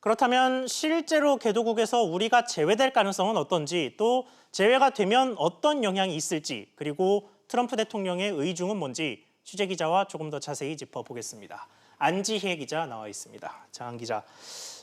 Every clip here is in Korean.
그렇다면 실제로 개도국에서 우리가 제외될 가능성은 어떤지, 또 제외가 되면 어떤 영향이 있을지, 그리고 트럼프 대통령의 의중은 뭔지 취재 기자와 조금 더 자세히 짚어보겠습니다. 안지혜 기자 나와 있습니다. 자, 안 기자.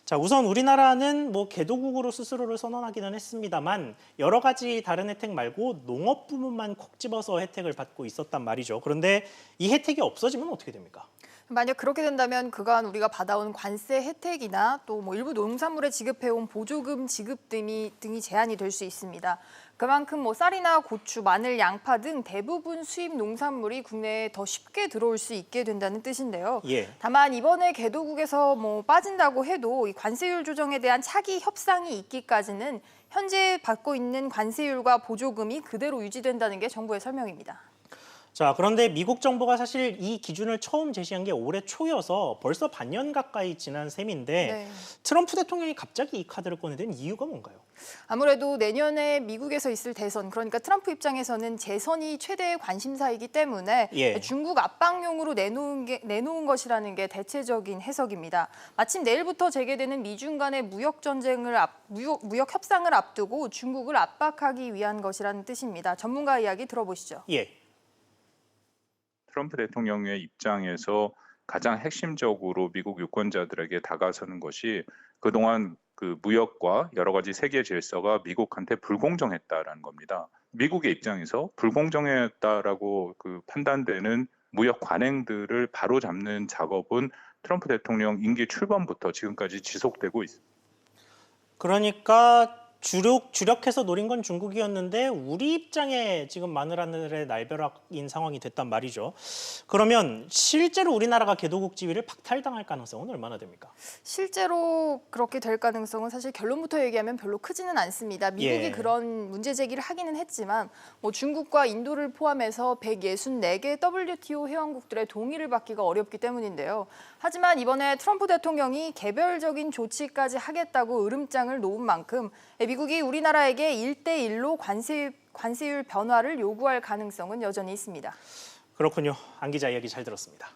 자, 우선 우리나라는 개도국으로 스스로를 선언하기는 했습니다만 여러 가지 다른 혜택 말고 농업 부문만 콕 집어서 혜택을 받고 있었단 말이죠. 그런데 이 혜택이 없어지면 어떻게 됩니까? 만약 그렇게 된다면 그간 우리가 받아온 관세 혜택이나 또 일부 농산물에 지급해온 보조금 지급 등이 제한이 될 수 있습니다. 그만큼 쌀이나 고추, 마늘, 양파 등 대부분 수입 농산물이 국내에 더 쉽게 들어올 수 있게 된다는 뜻인데요. 예. 다만 이번에 개도국에서 빠진다고 해도 이 관세율 조정에 대한 차기 협상이 있기까지는 현재 받고 있는 관세율과 보조금이 그대로 유지된다는 게 정부의 설명입니다. 자, 그런데 미국 정부가 사실 이 기준을 처음 제시한 게 올해 초여서 벌써 반년 가까이 지난 셈인데 네. 트럼프 대통령이 갑자기 이 카드를 꺼내든 이유가 뭔가요? 아무래도 내년에 미국에서 있을 대선, 그러니까 트럼프 입장에서는 재선이 최대의 관심사이기 때문에 중국 압박용으로 내놓은 것이라는 게 대체적인 해석입니다. 마침 내일부터 재개되는 미중 간의 무역 협상을 앞두고 중국을 압박하기 위한 것이라는 뜻입니다. 전문가 이야기 들어보시죠. 예. 트럼프 대통령의 입장에서 가장 핵심적으로 미국 유권자들에게 다가서는 것이 그동안 그 무역과 여러 가지 세계 질서가 미국한테 불공정했다라는 겁니다. 미국의 입장에서 불공정했다라고 판단되는 무역 관행들을 바로잡는 작업은 트럼프 대통령 임기 출범부터 지금까지 지속되고 있습니다. 그러니까 주력해서 노린 건 중국이었는데 우리 입장에 지금 마늘하늘의 날벼락인 상황이 됐단 말이죠. 그러면 실제로 우리나라가 개도국 지위를 박탈당할 가능성은 얼마나 됩니까? 실제로 그렇게 될 가능성은 사실 결론부터 얘기하면 별로 크지는 않습니다. 미국이 그런 문제 제기를 하기는 했지만 중국과 인도를 포함해서 164개 WTO 회원국들의 동의를 받기가 어렵기 때문인데요. 하지만 이번에 트럼프 대통령이 개별적인 조치까지 하겠다고 으름장을 놓은 만큼 미국이 우리나라에게 1대1로 관세율 변화를 요구할 가능성은 여전히 있습니다. 그렇군요. 안 기자 이야기 잘 들었습니다.